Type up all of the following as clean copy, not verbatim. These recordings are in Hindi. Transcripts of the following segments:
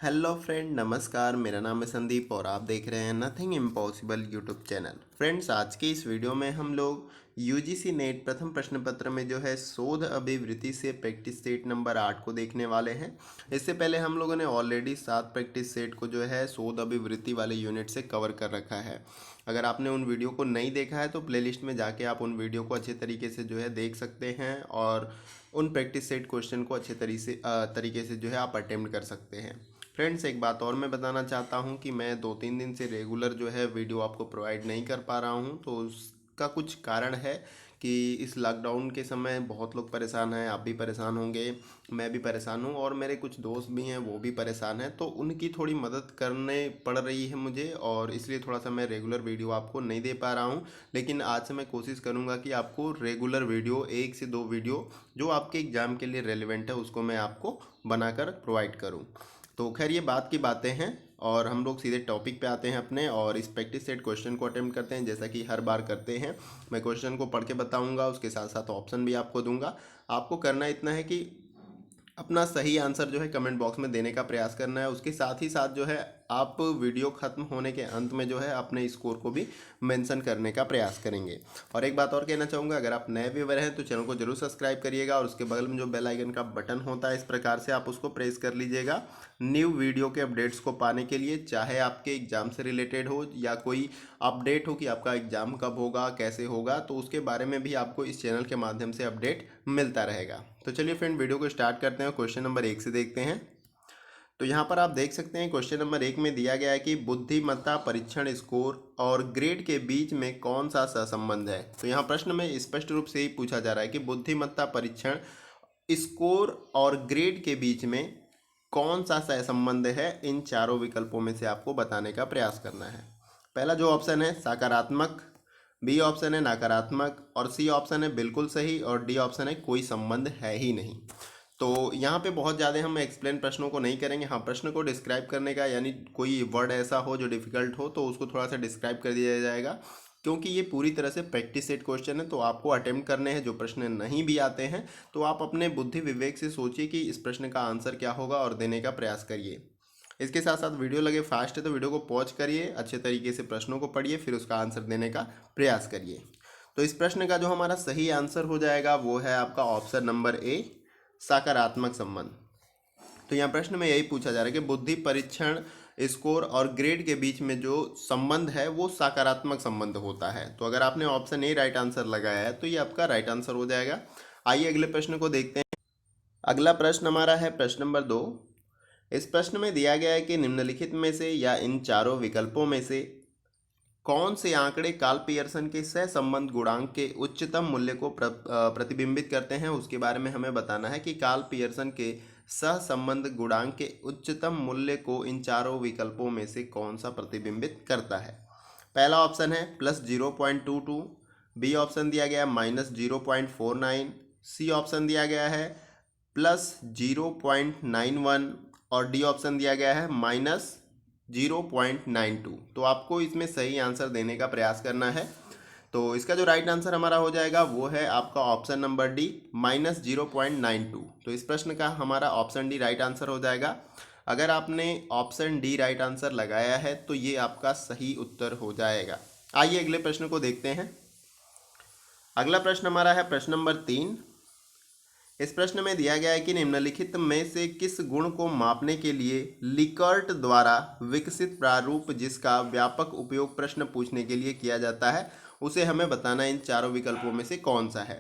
हेलो फ्रेंड, नमस्कार। मेरा नाम है संदीप और आप देख रहे हैं nothing impossible YouTube channel. Friends, आज के इस वीडियो में हम लोग यूजीसी नेट प्रथम प्रश्न पत्र में जो है शोध अभिवृत्ति से प्रैक्टिस सेट नंबर 8 को देखने वाले हैं। इससे पहले हम लोगों ने ऑलरेडी 7 प्रैक्टिस सेट को जो है शोध अभिवृत्ति वाले यूनिट से कवर कर रखा है। अगर आपने उन वीडियो को नहीं देखा है तो प्लेलिस्ट में जाके आप उन वीडियो को अच्छे तरीके से जो है देख सकते हैं और उन प्रैक्टिस सेट क्वेश्चन को अच्छे तरीके से जो है आप अटेम्प्ट कर सकते हैं। फ्रेंड्स, एक बात और मैं बताना चाहता हूं कि मैं 2-3 दिन से रेगुलर जो है वीडियो आपको प्रोवाइड नहीं कर पा रहा हूं, तो उसका कुछ कारण है कि इस लॉकडाउन के समय बहुत लोग परेशान हैं। आप भी परेशान होंगे, मैं भी परेशान हूं और मेरे कुछ दोस्त भी हैं, वो भी परेशान हैं। तो उनकी थोड़ी मदद करने पड़ रही है मुझे और इसलिए थोड़ा सा मैं रेगुलर वीडियो आपको नहीं दे पा रहा हूं। लेकिन आज से मैं कोशिश करूंगा कि आपको रेगुलर वीडियो 1 से 2 वीडियो जो आपके एग्ज़ाम के लिए रेलिवेंट है उसको मैं आपको बनाकर प्रोवाइड करूँ। तो खैर, ये बात की बातें हैं और हम लोग सीधे टॉपिक पे आते हैं अपने और इस प्रैक्टिस सेट क्वेश्चन को अटेम्प्ट करते हैं जैसा कि हर बार करते हैं। मैं क्वेश्चन को पढ़ के बताऊंगा, उसके साथ साथ ऑप्शन भी आपको दूंगा। आपको करना इतना है कि अपना सही आंसर जो है कमेंट बॉक्स में देने का प्रयास करना है। उसके साथ ही साथ जो है आप वीडियो ख़त्म होने के अंत में जो है अपने स्कोर को भी मेंशन करने का प्रयास करेंगे। और एक बात और कहना चाहूँगा, अगर आप नए व्यूअर हैं तो चैनल को जरूर सब्सक्राइब करिएगा और उसके बगल में जो बेल आइकन का बटन होता है इस प्रकार से आप उसको प्रेस कर लीजिएगा न्यू वीडियो के अपडेट्स को पाने के लिए। चाहे आपके एग्ज़ाम से रिलेटेड हो या कोई अपडेट हो कि आपका एग्ज़ाम कब होगा, कैसे होगा, तो उसके बारे में भी आपको इस चैनल के माध्यम से अपडेट मिलता रहेगा। तो चलिए फ्रेंड, वीडियो को स्टार्ट करते हैं। क्वेश्चन नंबर 1 से देखते हैं। तो यहाँ पर आप देख सकते हैं क्वेश्चन नंबर 1 में दिया गया है कि बुद्धिमत्ता परीक्षण स्कोर और ग्रेड के बीच में कौन सा सहसंबंध है। तो यहाँ प्रश्न में स्पष्ट रूप से ही पूछा जा रहा है कि बुद्धिमत्ता परीक्षण स्कोर और ग्रेड के बीच में कौन सा सहसंबंध है। इन चारों विकल्पों में से आपको बताने का प्रयास करना है। पहला जो ऑप्शन है सकारात्मक, बी ऑप्शन है नकारात्मक और सी ऑप्शन है बिल्कुल सही और डी ऑप्शन है कोई संबंध है ही नहीं। तो यहाँ पे बहुत ज़्यादा हम एक्सप्लेन प्रश्नों को नहीं करेंगे। हाँ, प्रश्न को डिस्क्राइब करने का यानी कोई वर्ड ऐसा हो जो डिफ़िकल्ट हो तो उसको थोड़ा सा डिस्क्राइब कर दिया जाएगा, क्योंकि ये पूरी तरह से प्रैक्टिस सेट क्वेश्चन है। तो आपको अटेम्प्ट करने हैं। जो प्रश्न नहीं भी आते हैं तो आप अपने बुद्धि विवेक से सोचिए कि इस प्रश्न का आंसर क्या होगा और देने का प्रयास करिए। इसके साथ साथ वीडियो लगे फास्ट है तो वीडियो को पॉज करिए, अच्छे तरीके से प्रश्नों को पढ़िए, फिर उसका आंसर देने का प्रयास करिए। तो इस प्रश्न का जो हमारा सही आंसर हो जाएगा वो है आपका ऑप्शन नंबर ए, सकारात्मक संबंध। तो यहाँ प्रश्न में यही पूछा जा रहा है कि बुद्धि परीक्षण स्कोर और ग्रेड के बीच में जो संबंध है वो सकारात्मक संबंध होता है। तो अगर आपने ऑप्शन ए राइट आंसर लगाया है तो ये आपका राइट आंसर हो जाएगा। आइए अगले प्रश्न को देखते हैं। अगला प्रश्न हमारा है प्रश्न नंबर 2। इस प्रश्न में दिया गया है कि निम्नलिखित में से या इन चारों विकल्पों में से कौन से आंकड़े कार्ल पियर्सन के सहसंबंध गुणांक के उच्चतम मूल्य को प्रतिबिंबित करते हैं। उसके बारे में हमें बताना है कि कार्ल पियर्सन के सहसंबंध गुणांक के उच्चतम मूल्य को इन चारों विकल्पों में से कौन सा प्रतिबिंबित करता है। पहला ऑप्शन है +0.22, बी ऑप्शन दिया गया है -0.49, सी ऑप्शन दिया गया है +0.91 और डी ऑप्शन दिया गया है -0.92। तो आपको इसमें सही आंसर देने का प्रयास करना है। तो इसका जो राइट आंसर हमारा हो जाएगा वो है आपका ऑप्शन नंबर डी, -0.92। तो इस प्रश्न का हमारा ऑप्शन डी राइट आंसर हो जाएगा। अगर आपने ऑप्शन डी राइट आंसर लगाया है तो ये आपका सही उत्तर हो जाएगा। आइए अगले प्रश्न को देखते हैं। अगला प्रश्न हमारा है प्रश्न नंबर 3। इस प्रश्न में दिया गया है कि निम्नलिखित में से किस गुण को मापने के लिए लिकर्ट द्वारा विकसित प्रारूप जिसका व्यापक उपयोग प्रश्न पूछने के लिए किया जाता है उसे हमें बताना इन चारों विकल्पों में से कौन सा है।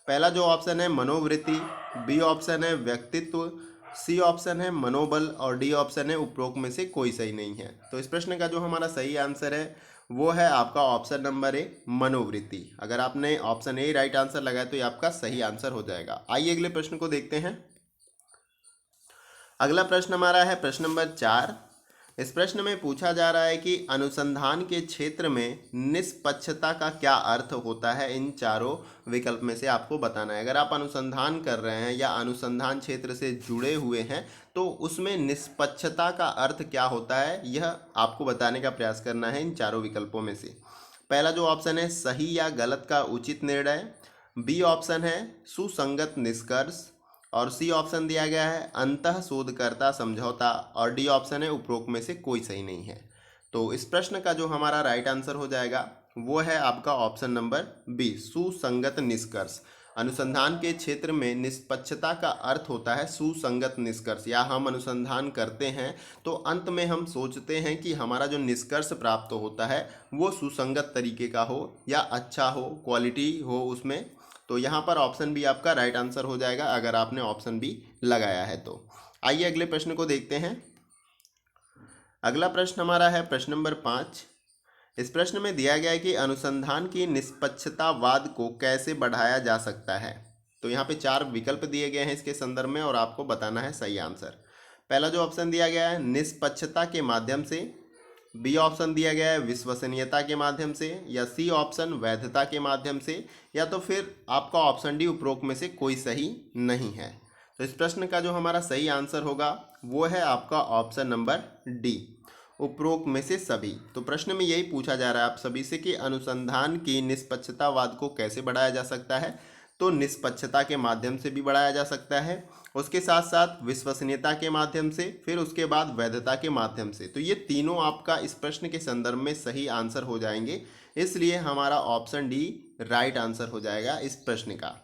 पहला जो ऑप्शन है मनोवृत्ति, बी ऑप्शन है व्यक्तित्व, सी ऑप्शन है मनोबल और डी ऑप्शन है उपरोक्त में से कोई सही नहीं है। तो इस प्रश्न का जो हमारा सही आंसर है वो है आपका ऑप्शन नंबर ए, मनोवृत्ति। अगर आपने ऑप्शन ए राइट आंसर लगाया तो ये आपका सही आंसर हो जाएगा। आइए अगले प्रश्न को देखते हैं। अगला प्रश्न हमारा है प्रश्न नंबर 4। इस प्रश्न में पूछा जा रहा है कि अनुसंधान के क्षेत्र में निष्पक्षता का क्या अर्थ होता है। इन चारों विकल्प में से आपको बताना है। अगर आप अनुसंधान कर रहे हैं या अनुसंधान क्षेत्र से जुड़े हुए हैं तो उसमें निष्पक्षता का अर्थ क्या होता है यह आपको बताने का प्रयास करना है इन चारों विकल्पों में से। पहला जो ऑप्शन है सही या गलत का उचित निर्णय, बी ऑप्शन है सुसंगत निष्कर्ष और सी ऑप्शन दिया गया है अंतः शोधकर्ता समझौता, और डी ऑप्शन है उपरोक्त में से कोई सही नहीं है। तो इस प्रश्न का जो हमारा राइट आंसर हो जाएगा वो है आपका ऑप्शन नंबर बी, सुसंगत निष्कर्ष। अनुसंधान के क्षेत्र में निष्पक्षता का अर्थ होता है सुसंगत निष्कर्ष। या हम अनुसंधान करते हैं तो अंत में हम सोचते हैं कि हमारा जो निष्कर्ष प्राप्त होता है वो सुसंगत तरीके का हो या अच्छा हो, क्वालिटी हो उसमें। तो यहाँ पर ऑप्शन बी आपका राइट आंसर हो जाएगा अगर आपने ऑप्शन बी लगाया है तो। आइए अगले प्रश्न को देखते हैं। अगला प्रश्न हमारा है प्रश्न नंबर 5। इस प्रश्न में दिया गया है कि अनुसंधान की निष्पक्षतावाद को कैसे बढ़ाया जा सकता है। तो यहाँ पे 4 विकल्प दिए गए हैं इसके संदर्भ में और आपको बताना है सही आंसर। पहला जो ऑप्शन दिया गया है निष्पक्षता के माध्यम से, बी ऑप्शन दिया गया है विश्वसनीयता के माध्यम से, या सी ऑप्शन वैधता के माध्यम से, या तो फिर आपका ऑप्शन डी उपरोक्त में से कोई सही नहीं है। तो इस प्रश्न का जो हमारा सही आंसर होगा वो है आपका ऑप्शन नंबर डी, उपरोक्त में से सभी। तो प्रश्न में यही पूछा जा रहा है आप सभी से कि अनुसंधान की निष्पक्षतावाद को कैसे बढ़ाया जा सकता है। तो निष्पक्षता के माध्यम से भी बढ़ाया जा सकता है, उसके साथ साथ विश्वसनीयता के माध्यम से, फिर उसके बाद वैधता के माध्यम से। तो ये तीनों आपका इस प्रश्न के संदर्भ में सही आंसर हो जाएंगे, इसलिए हमारा ऑप्शन डी राइट आंसर हो जाएगा इस प्रश्न का।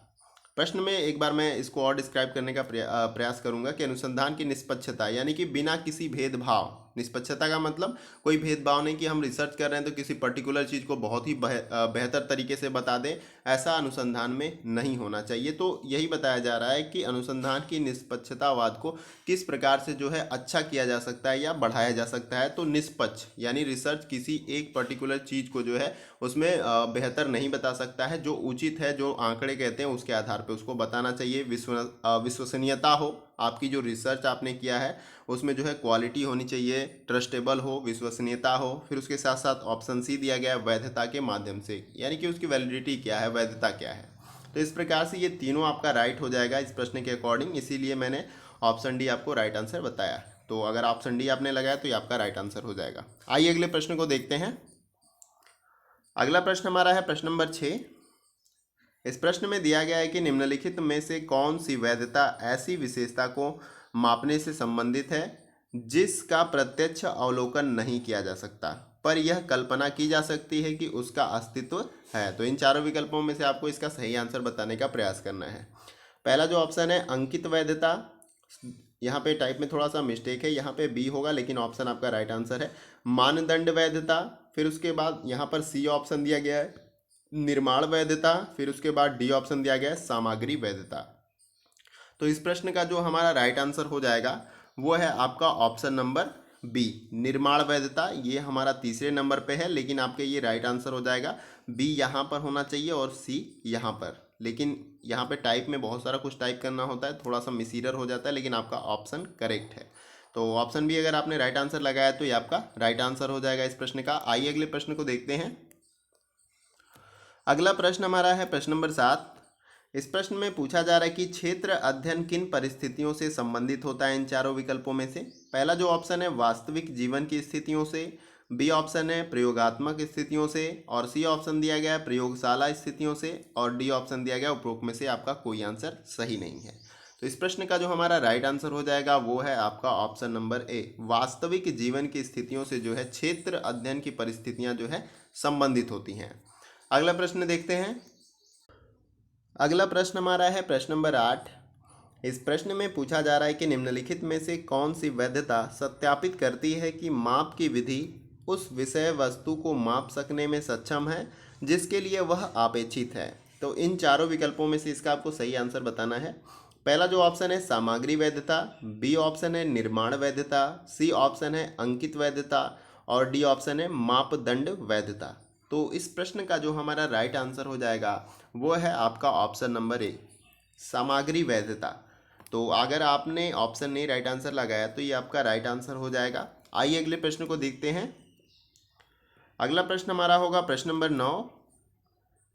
प्रश्न में एक बार मैं इसको और डिस्क्राइब करने का प्रयास करूंगा कि अनुसंधान की निष्पक्षता यानी कि बिना किसी भेदभाव, निष्पक्षता का मतलब कोई भेदभाव नहीं कि हम रिसर्च कर रहे हैं तो किसी पर्टिकुलर चीज़ को बहुत ही बेहतर तरीके से बता दें, ऐसा अनुसंधान में नहीं होना चाहिए। तो यही बताया जा रहा है कि अनुसंधान की निष्पक्षतावाद को किस प्रकार से जो है अच्छा किया जा सकता है या बढ़ाया जा सकता है। तो निष्पक्ष यानी रिसर्च किसी एक पर्टिकुलर चीज़ को जो है उसमें बेहतर नहीं बता सकता है, जो उचित है, जो आंकड़े कहते हैं उसके आधार पर उसको बताना चाहिए। विश्वसनीयता हो, आपकी जो रिसर्च आपने किया है उसमें जो है क्वालिटी होनी चाहिए, ट्रस्टेबल हो, विश्वसनीयता हो। फिर उसके साथ साथ ऑप्शन सी दिया गया है वैधता के माध्यम से, यानी कि उसकी वैलिडिटी क्या है, वैधता क्या है। तो इस प्रकार से ये तीनों आपका राइट हो जाएगा इस प्रश्न के अकॉर्डिंग, इसीलिए मैंने ऑप्शन डी आपको राइट आंसर बताया। तो अगर ऑप्शन डी आपने लगाया तो ये आपका राइट आंसर हो जाएगा। आइए अगले प्रश्न को देखते हैं। अगला प्रश्न हमारा है प्रश्न नंबर 6। इस प्रश्न में दिया गया है कि निम्नलिखित में से कौन सी वैधता ऐसी विशेषता को मापने से संबंधित है जिसका प्रत्यक्ष अवलोकन नहीं किया जा सकता, पर यह कल्पना की जा सकती है कि उसका अस्तित्व है। तो इन चारों विकल्पों में से आपको इसका सही आंसर बताने का प्रयास करना है। पहला जो ऑप्शन है अंकित वैधता, यहाँ पे टाइप में थोड़ा सा मिस्टेक है, यहाँ पे बी होगा लेकिन ऑप्शन आपका राइट आंसर है। मानदंड वैधता, फिर उसके बाद यहाँ पर सी ऑप्शन दिया गया है निर्माण वैधता, फिर उसके बाद डी ऑप्शन दिया गया है सामग्री वैधता। तो इस प्रश्न का जो हमारा राइट आंसर हो जाएगा वो है आपका ऑप्शन नंबर बी, निर्माण वैधता। ये हमारा तीसरे नंबर पे है, लेकिन आपके ये राइट आंसर हो जाएगा। बी यहाँ पर होना चाहिए और सी यहाँ पर, लेकिन यहाँ पे टाइप में बहुत सारा कुछ टाइप करना होता है, थोड़ा सा मिसईरर हो जाता है, लेकिन आपका ऑप्शन करेक्ट है। तो ऑप्शन बी अगर आपने राइट आंसर लगाया तो ये आपका राइट आंसर हो जाएगा इस प्रश्न का। आइए अगले प्रश्न को देखते हैं। अगला प्रश्न हमारा है प्रश्न नंबर 7। इस प्रश्न में पूछा जा रहा है कि क्षेत्र अध्ययन किन परिस्थितियों से संबंधित होता है इन चारों विकल्पों में से। पहला जो ऑप्शन है वास्तविक जीवन की स्थितियों से, बी ऑप्शन है प्रयोगात्मक स्थितियों से, और सी ऑप्शन दिया गया है प्रयोगशाला स्थितियों से, और डी ऑप्शन दिया गया उपरोक्त में से आपका कोई आंसर सही नहीं है। तो इस प्रश्न का जो हमारा राइट आंसर हो जाएगा वो है आपका ऑप्शन नंबर ए, वास्तविक जीवन की स्थितियों से जो है क्षेत्र अध्ययन की परिस्थितियां जो है संबंधित होती हैं। अगला प्रश्न देखते हैं। अगला प्रश्न हमारा है प्रश्न नंबर 8। इस प्रश्न में पूछा जा रहा है कि निम्नलिखित में से कौन सी वैधता सत्यापित करती है कि माप की विधि उस विषय वस्तु को माप सकने में सक्षम है जिसके लिए वह अपेक्षित है। तो इन चारों विकल्पों में से इसका आपको सही आंसर बताना है। पहला जो ऑप्शन है सामग्री वैधता, बी ऑप्शन है निर्माण वैधता, सी ऑप्शन है अंकित वैधता, और डी ऑप्शन है मापदंड वैधता। तो इस प्रश्न का जो हमारा राइट आंसर हो जाएगा वो है आपका ऑप्शन नंबर ए, सामग्री वैधता। तो अगर आपने ऑप्शन ए राइट आंसर लगाया तो ये आपका राइट आंसर हो जाएगा। आइए अगले प्रश्न को देखते हैं। अगला प्रश्न हमारा होगा प्रश्न नंबर 9।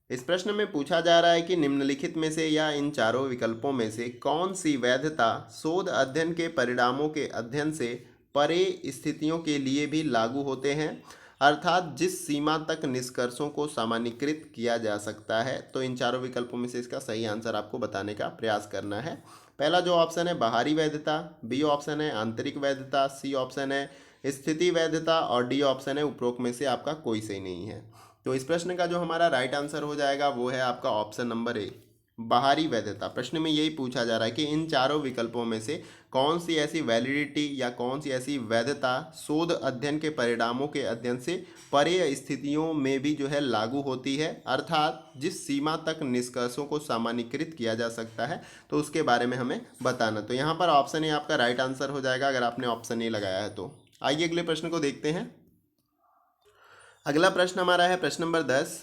इस प्रश्न में पूछा जा रहा है कि निम्नलिखित में से या इन चारों विकल्पों में से कौन सी वैधता शोध अध्ययन के परिणामों के अध्ययन से परे स्थितियों के लिए भी लागू होते हैं अर्थात जिस सीमा तक निष्कर्षों को सामान्यीकृत किया जा सकता है। तो इन चारों विकल्पों में से इसका सही आंसर आपको बताने का प्रयास करना है। पहला जो ऑप्शन है बाहरी वैधता, बी ऑप्शन है आंतरिक वैधता, सी ऑप्शन है स्थिति वैधता और डी ऑप्शन है उपरोक्त में से आपका कोई सही नहीं है। तो इस प्रश्न का जो हमारा राइट आंसर हो जाएगा वो है आपका ऑप्शन नंबर ए, बाहरी वैधता। प्रश्न में यही पूछा जा रहा है कि इन चारों विकल्पों में से कौन सी ऐसी वैलिडिटी या कौन सी ऐसी वैधता शोध अध्ययन के परिणामों के अध्ययन से परे स्थितियों में भी जो है लागू होती है, अर्थात जिस सीमा तक निष्कर्षों को सामान्यीकृत किया जा सकता है, तो उसके बारे में हमें बताना। तो यहाँ पर ऑप्शन ए आपका राइट आंसर हो जाएगा अगर आपने ऑप्शन ए लगाया है तो। आइए अगले प्रश्न को देखते हैं। अगला प्रश्न हमारा है प्रश्न नंबर 10।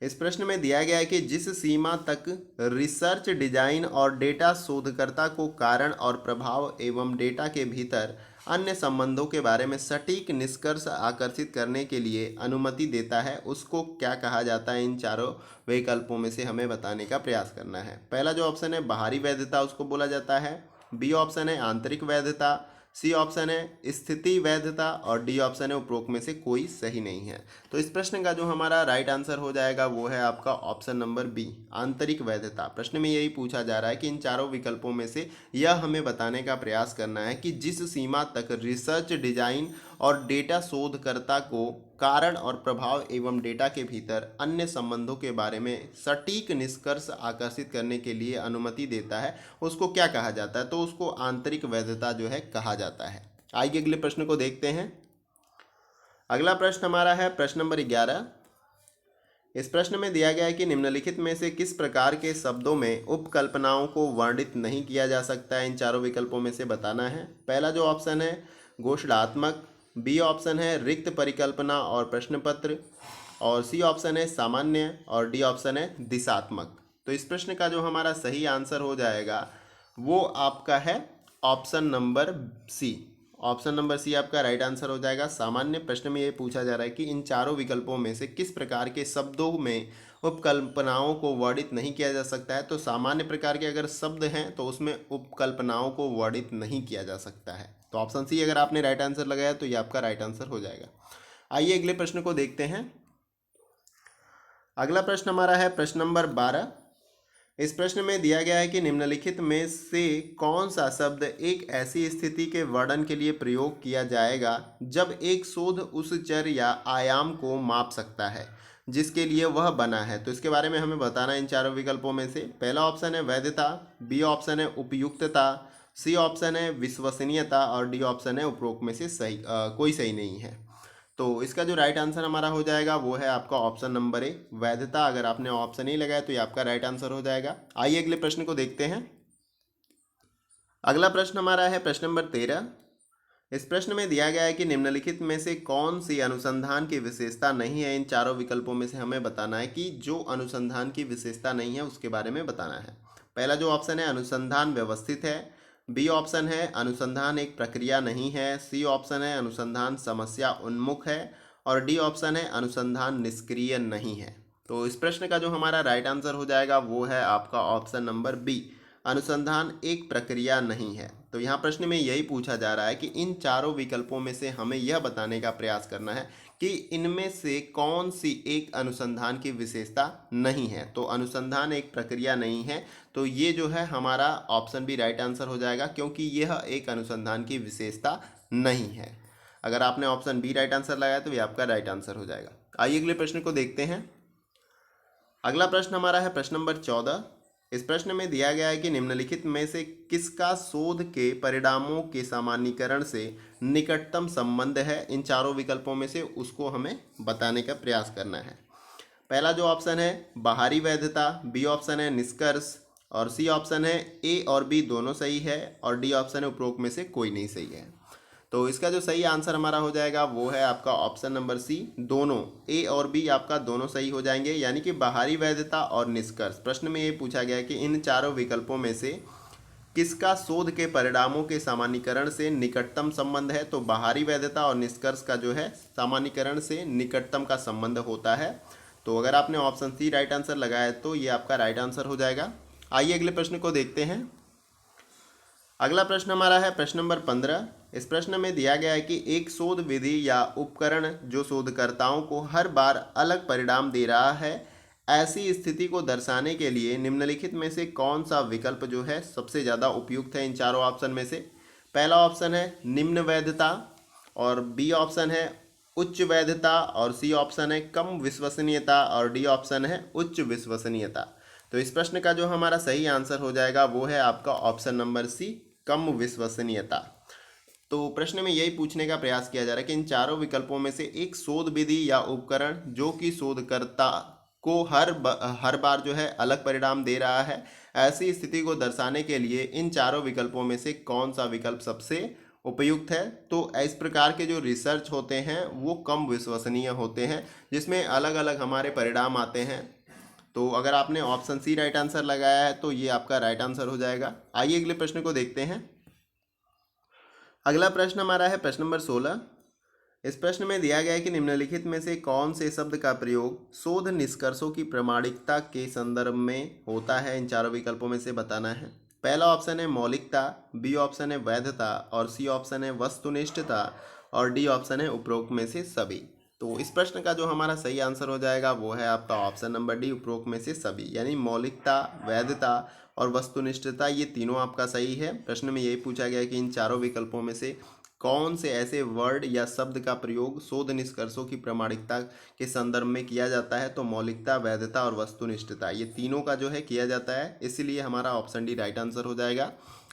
इस प्रश्न में दिया गया है कि जिस सीमा तक रिसर्च डिजाइन और डेटा शोधकर्ता को कारण और प्रभाव एवं डेटा के भीतर अन्य संबंधों के बारे में सटीक निष्कर्ष आकर्षित करने के लिए अनुमति देता है, उसको क्या कहा जाता है। इन चारों विकल्पों में से हमें बताने का प्रयास करना है। पहला जो ऑप्शन है बाहरी वैधता, उसको बोला जाता है। बी ऑप्शन है आंतरिक वैधता, सी ऑप्शन है स्थिति वैधता और डी ऑप्शन है उपरोक्त में से कोई सही नहीं है। तो इस प्रश्न का जो हमारा राइट आंसर हो जाएगा वो है आपका ऑप्शन नंबर बी, आंतरिक वैधता। प्रश्न में यही पूछा जा रहा है कि इन चारों विकल्पों में से यह हमें बताने का प्रयास करना है कि जिस सीमा तक रिसर्च डिजाइन और डेटा शोधकर्ता को कारण और प्रभाव एवं डेटा के भीतर अन्य संबंधों के बारे में सटीक निष्कर्ष आकर्षित करने के लिए अनुमति देता है, उसको क्या कहा जाता है। तो उसको आंतरिक वैधता जो है कहा जाता है। आइए अगले प्रश्न को देखते हैं। अगला प्रश्न हमारा है प्रश्न नंबर 11। इस प्रश्न में दिया गया है कि निम्नलिखित में से किस प्रकार के शब्दों में उपकल्पनाओं को वर्णित नहीं किया जा सकता है। इन चारों विकल्पों में से बताना है। पहला जो ऑप्शन है घोषणात्मक, बी ऑप्शन है रिक्त परिकल्पना और प्रश्न पत्र और सी ऑप्शन है सामान्य और डी ऑप्शन है दिशात्मक। तो इस प्रश्न का जो हमारा सही आंसर हो जाएगा वो आपका है option number C. Option number C आपका राइट आंसर हो जाएगा सामान्य। प्रश्न में ये पूछा जा रहा है कि इन चारों विकल्पों में से किस प्रकार के शब्दों में उपकल्पनाओं को वर्णित नहीं किया जा सकता है। तो सामान्य प्रकार के अगर शब्द हैं तो उसमें उपकल्पनाओं को वर्णित नहीं किया जा सकता है। तो ऑप्शन सी अगर आपने राइट आंसर लगाया तो ये आपका राइट आंसर हो जाएगा। आइए अगले प्रश्न को देखते हैं। अगला प्रश्न हमारा है प्रश्न नंबर 12। इस प्रश्न में दिया गया है कि निम्नलिखित में से कौन सा शब्द एक ऐसी स्थिति के वर्णन के लिए प्रयोग किया जाएगा जब एक शोध उस चर या आयाम को माप सकता है जिसके लिए वह बना है। तो इसके बारे में हमें बताना है इन चारों विकल्पों में से। पहला ऑप्शन है वैधता, बी ऑप्शन है उपयुक्तता, सी ऑप्शन है विश्वसनीयता और डी ऑप्शन है उपरोक्त में से कोई सही नहीं है। तो इसका जो राइट आंसर हमारा हो जाएगा वो है आपका ऑप्शन नंबर ए, वैधता। अगर आपने ऑप्शन ही लगाया तो ये आपका राइट आंसर हो जाएगा। आइए अगले प्रश्न को देखते हैं। अगला प्रश्न हमारा है प्रश्न नंबर 13। इस प्रश्न में दिया गया है कि निम्नलिखित में से कौन सी अनुसंधान की विशेषता नहीं है। इन चारों विकल्पों में से हमें बताना है कि जो अनुसंधान की विशेषता नहीं है उसके बारे में बताना है। पहला जो ऑप्शन है अनुसंधान व्यवस्थित है, बी ऑप्शन है अनुसंधान एक प्रक्रिया नहीं है, सी ऑप्शन है अनुसंधान समस्या उन्मुख है और डी ऑप्शन है अनुसंधान निष्क्रिय नहीं है। तो इस प्रश्न का जो हमारा राइट आंसर हो जाएगा वो है आपका ऑप्शन नंबर बी, अनुसंधान एक प्रक्रिया नहीं है। तो यहाँ प्रश्न में यही पूछा जा रहा है कि इन चारों विकल्पों में से हमें यह बताने का प्रयास करना है कि इनमें से कौन सी एक अनुसंधान की विशेषता नहीं है। तो अनुसंधान एक प्रक्रिया नहीं है, तो ये जो है हमारा ऑप्शन भी राइट आंसर हो जाएगा क्योंकि यह एक अनुसंधान की विशेषता नहीं है। अगर आपने ऑप्शन बी राइट आंसर लगाया तो ये आपका राइट आंसर हो जाएगा। आइए अगले प्रश्न को देखते हैं। अगला प्रश्न हमारा है प्रश्न नंबर 14। इस प्रश्न में दिया गया है कि निम्नलिखित में से किसका शोध के परिणामों के सामान्यीकरण से निकटतम संबंध है। इन चारों विकल्पों में से उसको हमें बताने का प्रयास करना है। पहला जो ऑप्शन है बाहरी वैधता, बी ऑप्शन है निष्कर्ष और सी ऑप्शन है ए और बी दोनों सही है और डी ऑप्शन है उपरोक्त में से कोई नहीं सही है। तो इसका जो सही आंसर हमारा हो जाएगा वो है आपका ऑप्शन नंबर सी, दोनों ए और बी आपका दोनों सही हो जाएंगे, यानी कि बाहरी वैधता और निष्कर्ष। प्रश्न में ये पूछा गया है कि इन चारों विकल्पों में से किसका शोध के परिणामों के सामान्यीकरण से निकटतम संबंध है। तो बाहरी वैधता और निष्कर्ष का जो है सामान्यीकरण से निकटतम का संबंध होता है। तो अगर आपने ऑप्शन सी राइट आंसर लगाया तो ये आपका राइट आंसर हो जाएगा। आइए अगले प्रश्न को देखते हैं। अगला प्रश्न हमारा है प्रश्न नंबर 15। इस प्रश्न में दिया गया है कि एक शोध विधि या उपकरण जो शोधकर्ताओं को हर बार अलग परिणाम दे रहा है, ऐसी स्थिति को दर्शाने के लिए निम्नलिखित में से कौन सा विकल्प जो है सबसे ज़्यादा उपयुक्त है इन चारों ऑप्शन में से। पहला ऑप्शन है निम्न वैधता, और बी ऑप्शन है उच्च वैधता, और सी ऑप्शन है कम विश्वसनीयता, और डी ऑप्शन है उच्च विश्वसनीयता। तो इस प्रश्न का जो हमारा सही आंसर हो जाएगा वो है आपका ऑप्शन नंबर सी, कम विश्वसनीयता। तो प्रश्न में यही पूछने का प्रयास किया जा रहा है कि इन चारों विकल्पों में से एक शोध विधि या उपकरण जो कि शोधकर्ता को हर बार जो है अलग परिणाम दे रहा है, ऐसी स्थिति को दर्शाने के लिए इन चारों विकल्पों में से कौन सा विकल्प सबसे उपयुक्त है। तो इस प्रकार के जो रिसर्च होते हैं वो कम विश्वसनीय होते हैं, जिसमें अलग अलग हमारे परिणाम आते हैं। तो अगर आपने ऑप्शन सी राइट आंसर लगाया है तो ये आपका राइट आंसर हो जाएगा। आइए अगले प्रश्न को देखते हैं। अगला प्रश्न हमारा है प्रश्न नंबर 16। इस प्रश्न में दिया गया है कि निम्नलिखित में से कौन से शब्द का प्रयोग शोध निष्कर्षों की प्रामाणिकता के संदर्भ में होता है, इन चारों विकल्पों में से बताना है। पहला ऑप्शन है मौलिकता, बी ऑप्शन है वैधता, और सी ऑप्शन है वस्तुनिष्ठता, और डी ऑप्शन है उपरोक्त में से सभी। तो इस प्रश्न का जो हमारा सही आंसर हो जाएगा वो है आपका ऑप्शन नंबर डी, उपरोक्त में से सभी, यानी मौलिकता, वैधता और वस्तुनिष्ठता, ये तीनों आपका सही है। प्रश्न में यही पूछा गया है कि इन चारों विकल्पों में से कौन से ऐसे वर्ड या शब्द का प्रयोग शोध निष्कर्षों की प्रामाणिकता के संदर्भ में किया जाता है। तो मौलिकता, वैधता और वस्तुनिष्ठता, ये तीनों का जो है किया जाता है, इसीलिए हमारा ऑप्शन डी राइट आंसर हो जाएगा।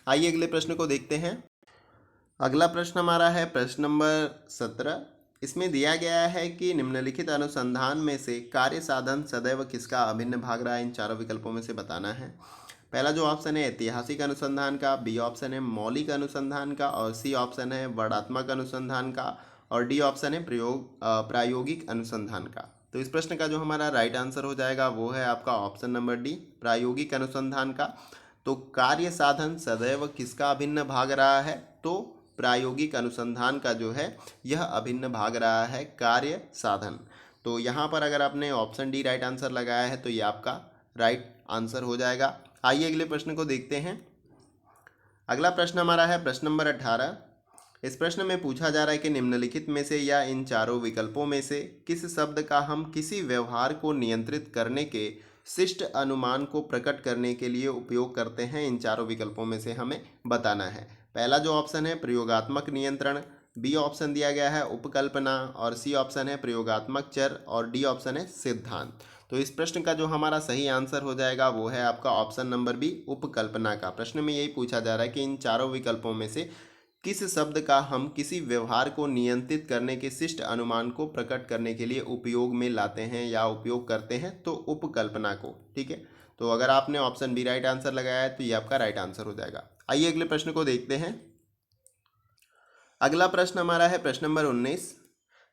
आइए अगले प्रश्न को देखते हैं। अगला प्रश्न हमारा है प्रश्न नंबर 17। इसमें दिया गया है कि निम्नलिखित अनुसंधान में से कार्य साधन सदैव किसका अभिन्न भाग रहा है, इन चारों विकल्पों में से बताना है। पहला जो ऑप्शन है ऐतिहासिक अनुसंधान का, बी ऑप्शन है मौलिक अनुसंधान का, और सी ऑप्शन है वर्णात्मक अनुसंधान का, और डी ऑप्शन है प्रायोगिक अनुसंधान का। तो इस प्रश्न का जो हमारा राइट आंसर हो जाएगा वो है आपका ऑप्शन नंबर डी, प्रायोगिक अनुसंधान का। तो कार्य साधन सदैव किसका अभिन्न भाग रहा है, तो प्रायोगिक अनुसंधान का जो है यह अभिन्न भाग रहा है, कार्य साधन। तो यहाँ पर अगर आपने ऑप्शन डी राइट आंसर लगाया है तो ये आपका राइट आंसर हो जाएगा। आइए अगले प्रश्न को देखते हैं। अगला प्रश्न हमारा है प्रश्न नंबर 18। इस प्रश्न में पूछा जा रहा है कि निम्नलिखित में से या इन चारों विकल्पों में से किस शब्द का हम किसी व्यवहार को नियंत्रित करने के शिष्ट अनुमान को प्रकट करने के लिए उपयोग करते हैं, इन चारों विकल्पों में से हमें बताना है। पहला जो ऑप्शन है प्रयोगात्मक नियंत्रण, बी ऑप्शन दिया गया है उपकल्पना, और सी ऑप्शन है प्रयोगात्मक चर, और डी ऑप्शन है सिद्धांत। तो इस प्रश्न का जो हमारा सही आंसर हो जाएगा वो है आपका ऑप्शन नंबर बी, उपकल्पना का। प्रश्न में यही पूछा जा रहा है कि इन चारों विकल्पों में से किस शब्द का हम किसी व्यवहार को नियंत्रित करने के शिष्ट अनुमान को प्रकट करने के लिए उपयोग में लाते हैं या उपयोग करते हैं, तो उपकल्पना को। ठीक है, तो अगर आपने ऑप्शन बी राइट आंसर लगाया है तो ये आपका राइट आंसर हो जाएगा। आइए अगले प्रश्न को देखते हैं। अगला प्रश्न हमारा है प्रश्न नंबर 19।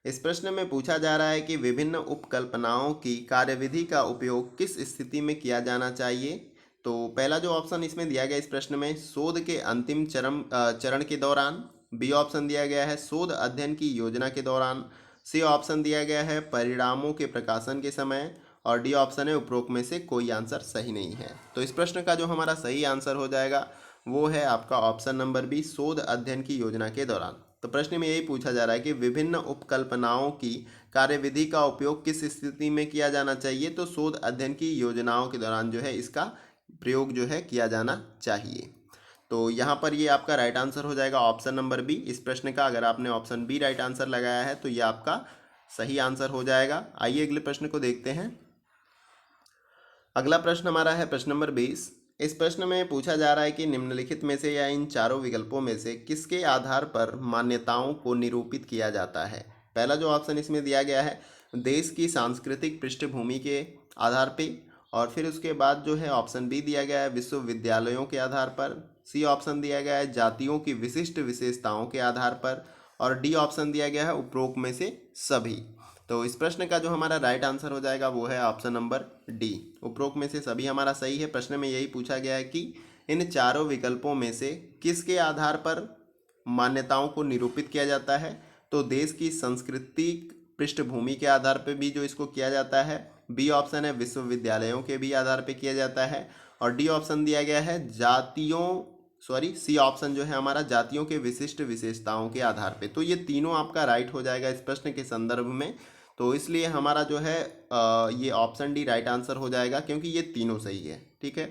इस प्रश्न में पूछा जा रहा है कि विभिन्न उपकल्पनाओं की कार्यविधि का उपयोग किस स्थिति में किया जाना चाहिए। तो पहला जो ऑप्शन इसमें दिया गया इस प्रश्न में शोध के अंतिम चरण के दौरान, बी ऑप्शन दिया गया है शोध अध्ययन की योजना के दौरान, सी ऑप्शन दिया गया है परिणामों के प्रकाशन के समय, और डी ऑप्शन है उपरोक्त में से कोई आंसर सही नहीं है। तो इस प्रश्न का जो हमारा सही आंसर हो जाएगा वो है आपका ऑप्शन नंबर बी, शोध अध्ययन की योजना के दौरान। तो प्रश्न में यही पूछा जा रहा है कि विभिन्न उपकल्पनाओं की कार्यविधि का उपयोग किस स्थिति में किया जाना चाहिए। तो शोध अध्ययन की योजनाओं के दौरान जो है इसका प्रयोग जो है किया जाना चाहिए। तो यहाँ पर ये आपका राइट आंसर हो जाएगा ऑप्शन नंबर बी इस प्रश्न का। अगर आपने ऑप्शन बी राइट आंसर लगाया है तो ये आपका सही आंसर हो जाएगा। आइए अगले प्रश्न को देखते हैं। अगला प्रश्न हमारा है प्रश्न नंबर 20। इस प्रश्न में पूछा जा रहा है कि निम्नलिखित में से या इन चारों विकल्पों में से किसके आधार पर मान्यताओं को निरूपित किया जाता है। पहला जो ऑप्शन इसमें दिया गया है देश की सांस्कृतिक पृष्ठभूमि के आधार पे, और फिर उसके बाद जो है ऑप्शन बी दिया गया है विश्वविद्यालयों के आधार पर, सी ऑप्शन दिया गया है जातियों की विशिष्ट विशेषताओं के आधार पर, और डी ऑप्शन दिया गया है उपरोक्त में से सभी। तो इस प्रश्न का जो हमारा राइट आंसर हो जाएगा वो है ऑप्शन नंबर डी, उपरोक्त में से सभी हमारा सही है। प्रश्न में यही पूछा गया है कि इन चारों विकल्पों में से किसके आधार पर मान्यताओं को निरूपित किया जाता है। तो देश की सांस्कृतिक पृष्ठभूमि के आधार पर भी जो इसको किया जाता है, बी ऑप्शन है विश्वविद्यालयों के भी आधार पर किया जाता है, और डी ऑप्शन दिया गया है जातियों सी ऑप्शन जो है हमारा जातियों के विशिष्ट विशेषताओं के आधार पे। तो ये तीनों आपका राइट हो जाएगा इस प्रश्न के संदर्भ में। तो इसलिए हमारा जो है ये ऑप्शन डी राइट आंसर हो जाएगा, क्योंकि ये तीनों सही है। ठीक है,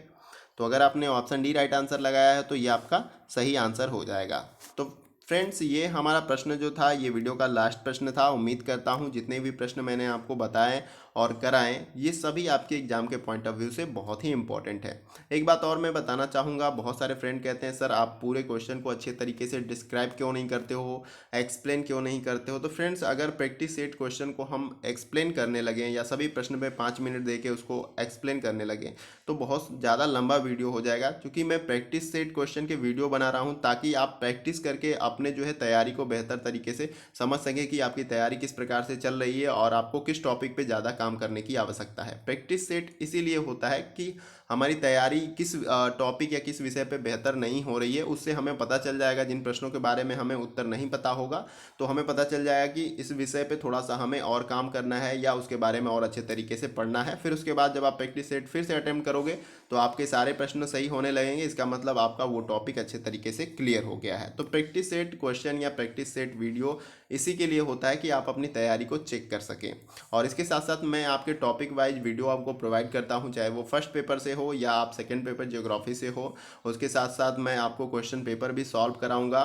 तो अगर आपने ऑप्शन डी राइट आंसर लगाया है तो ये आपका सही आंसर हो जाएगा। तो फ्रेंड्स, ये हमारा प्रश्न जो था, ये वीडियो का लास्ट प्रश्न था। उम्मीद करता हूँ जितने भी प्रश्न मैंने आपको बताए और कराएं, ये सभी आपके एग्जाम के पॉइंट ऑफ व्यू से बहुत ही इंपॉर्टेंट है। एक बात और मैं बताना चाहूँगा, बहुत सारे फ्रेंड कहते हैं सर आप पूरे क्वेश्चन को अच्छे तरीके से डिस्क्राइब क्यों नहीं करते हो, एक्सप्लेन क्यों नहीं करते हो। तो फ्रेंड्स, अगर प्रैक्टिस सेट क्वेश्चन को हम एक्सप्लेन करने लगें या सभी प्रश्न पे 5 मिनट दे के उसको एक्सप्लेन करने लगें तो बहुत ज़्यादा लंबा वीडियो हो जाएगा। क्योंकि मैं प्रैक्टिस सेट क्वेश्चन के वीडियो बना रहा हूँ ताकि आप प्रैक्टिस करके अपने जो है तैयारी को बेहतर तरीके से समझ सकें कि आपकी तैयारी किस प्रकार से चल रही है और आपको किस टॉपिक पे ज़्यादा काम करने की आवश्यकता है। प्रैक्टिस सेट इसीलिए होता है कि हमारी तैयारी किस टॉपिक या किस विषय पे बेहतर नहीं हो रही है, उससे हमें पता चल जाएगा। जिन प्रश्नों के बारे में हमें उत्तर नहीं पता होगा तो हमें पता चल जाएगा कि इस विषय पे थोड़ा सा हमें और काम करना है या उसके बारे में और अच्छे तरीके से पढ़ना है। फिर उसके बाद जब आप प्रैक्टिस सेट फिर से अटेम्प्ट करोगे तो आपके सारे प्रश्न सही होने लगेंगे। इसका मतलब आपका वो टॉपिक अच्छे तरीके से क्लियर हो गया है। तो प्रैक्टिस सेट क्वेश्चन या प्रैक्टिस सेट वीडियो इसी के लिए होता है कि आप अपनी तैयारी को चेक कर सकें। और इसके साथ साथ मैं आपके टॉपिक वाइज वीडियो आपको प्रोवाइड करता हूं, चाहे वो फर्स्ट पेपर से हो या आप सेकंड पेपर ज्योग्राफी से हो। उसके साथ साथ मैं आपको क्वेश्चन पेपर भी सॉल्व कराऊंगा।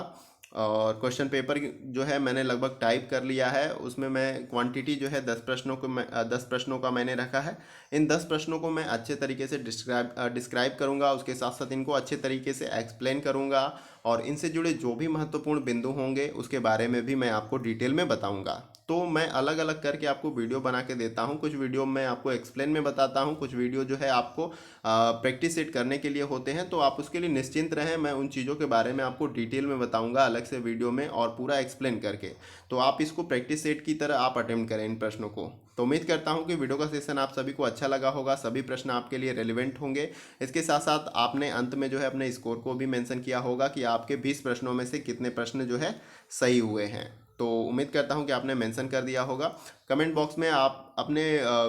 और क्वेश्चन पेपर जो है मैंने लगभग टाइप कर लिया है। उसमें मैं क्वांटिटी जो है 10 प्रश्नों का मैंने रखा है। इन 10 प्रश्नों को मैं अच्छे तरीके से डिस्क्राइब करूंगा। उसके साथ साथ इनको अच्छे तरीके से एक्सप्लेन करूंगा और इनसे जुड़े जो भी महत्वपूर्ण बिंदु होंगे उसके बारे में भी मैं आपको डिटेल में बताऊंगा। तो मैं अलग अलग करके आपको वीडियो बना के देता हूं। कुछ वीडियो मैं आपको एक्सप्लेन में बताता हूं, कुछ वीडियो जो है आपको प्रैक्टिस सेट करने के लिए होते हैं। तो आप उसके लिए निश्चिंत रहें, मैं उन चीज़ों के बारे में आपको डिटेल में बताऊंगा अलग से वीडियो में और पूरा एक्सप्लेन करके। तो आप इसको प्रैक्टिस सेट की तरह आप अटेम्प्ट करें इन प्रश्नों को। तो उम्मीद करता हूं कि वीडियो का सेशन आप सभी को अच्छा लगा होगा, सभी प्रश्न आपके लिए रेलिवेंट होंगे। इसके साथ साथ आपने अंत में जो है अपने स्कोर को भी मेंशन किया होगा कि आपके 20 प्रश्नों में से कितने प्रश्न जो है सही हुए हैं। तो उम्मीद करता हूं कि आपने मेंशन कर दिया होगा। कमेंट बॉक्स में आप अपने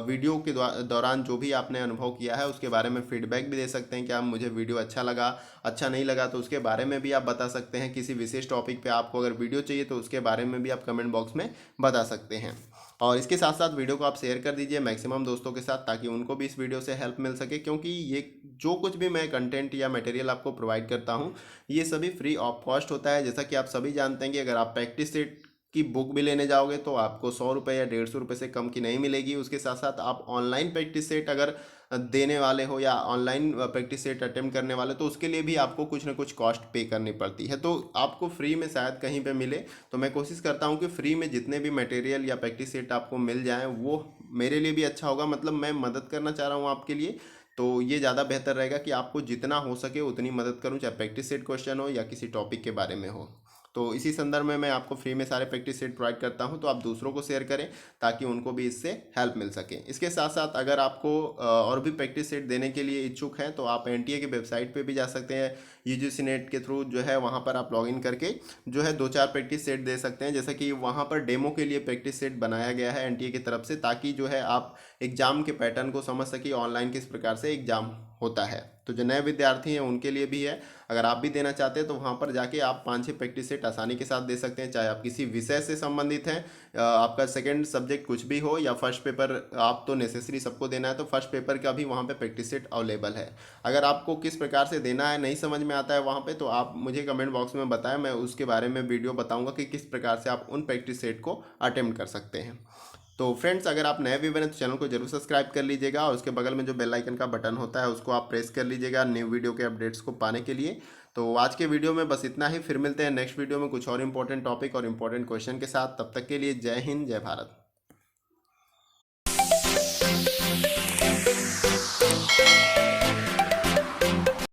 वीडियो के दौरान जो भी आपने अनुभव किया है उसके बारे में फीडबैक भी दे सकते हैं कि आप मुझे वीडियो अच्छा लगा, अच्छा नहीं लगा तो उसके बारे में भी आप बता सकते हैं। किसी विशेष टॉपिक पे आपको अगर वीडियो चाहिए तो उसके बारे में भी आप कमेंट बॉक्स में बता सकते हैं। और इसके साथ साथ वीडियो को आप शेयर कर दीजिए मैक्सिमम दोस्तों के साथ ताकि उनको भी इस वीडियो से हेल्प मिल सके। क्योंकि ये जो कुछ भी मैं कंटेंट या मटेरियल आपको प्रोवाइड करता हूँ ये सभी फ्री ऑफ कॉस्ट होता है। जैसा कि आप सभी जानते हैं कि अगर आप प्रैक्टिस सेट की बुक भी लेने जाओगे तो आपको 100 रुपये या 150 रुपये से कम की नहीं मिलेगी। उसके साथ साथ आप ऑनलाइन प्रैक्टिस सेट अगर देने वाले हो या ऑनलाइन प्रैक्टिस सेट अटेम्प्ट करने वाले तो उसके लिए भी आपको कुछ ना कुछ कॉस्ट पे करनी पड़ती है। तो आपको फ्री में शायद कहीं पे मिले, तो मैं कोशिश करता हूँ कि फ्री में जितने भी मटेरियल या प्रैक्टिस सेट आपको मिल जाएँ वो मेरे लिए भी अच्छा होगा। मतलब मैं मदद करना चाह रहा हूँ आपके लिए, तो ये ज़्यादा बेहतर रहेगा कि आपको जितना हो सके उतनी मदद करूँ, चाहे प्रैक्टिस सेट क्वेश्चन हो या किसी टॉपिक के बारे में हो। तो इसी संदर्भ में मैं आपको फ्री में सारे प्रैक्टिस सेट प्रोवाइड करता हूं, तो आप दूसरों को शेयर करें ताकि उनको भी इससे हेल्प मिल सके। इसके साथ साथ अगर आपको और भी प्रैक्टिस सेट देने के लिए इच्छुक हैं तो आप एनटीए की वेबसाइट पे भी जा सकते हैं। यूजीसी नेट के थ्रू जो है वहां पर आप लॉगिन करके जो है 2-4 प्रैक्टिस सेट दे सकते हैं। जैसे कि वहां पर डेमो के लिए प्रैक्टिस सेट बनाया गया है एनटीए की तरफ से, ताकि जो है आप एग्जाम के पैटर्न को समझ सके ऑनलाइन किस प्रकार से एग्जाम होता है। तो जो नए विद्यार्थी हैं उनके लिए भी है। अगर आप भी देना चाहते हैं तो वहाँ पर जाके आप 5-6 प्रैक्टिस सेट आसानी के साथ दे सकते हैं। चाहे आप किसी विषय से संबंधित हैं, आपका सेकंड सब्जेक्ट कुछ भी हो या फर्स्ट पेपर, आप तो नेसेसरी सबको देना है तो फर्स्ट पेपर का भी वहाँ पे प्रैक्टिस सेट अवेलेबल है। अगर आपको किस प्रकार से देना है नहीं समझ में आता है वहाँ पे तो आप मुझे कमेंट बॉक्स में बताएं, मैं उसके बारे में वीडियो बताऊँगा कि किस प्रकार से आप उन प्रैक्टिस सेट को अटेम्प्ट कर सकते हैं। तो फ्रेंड्स, अगर आप नए भी बने तो चैनल को जरूर सब्सक्राइब कर लीजिएगा और उसके बगल में जो बेल आइकन का बटन होता है उसको आप प्रेस कर लीजिएगा न्यू वीडियो के अपडेट्स को पाने के लिए। तो आज के वीडियो में बस इतना ही, फिर मिलते हैं नेक्स्ट वीडियो में कुछ और इंपॉर्टेंट टॉपिक और इंपॉर्टेंट क्वेश्चन के साथ। तब तक के लिए जय हिंद, जय भारत।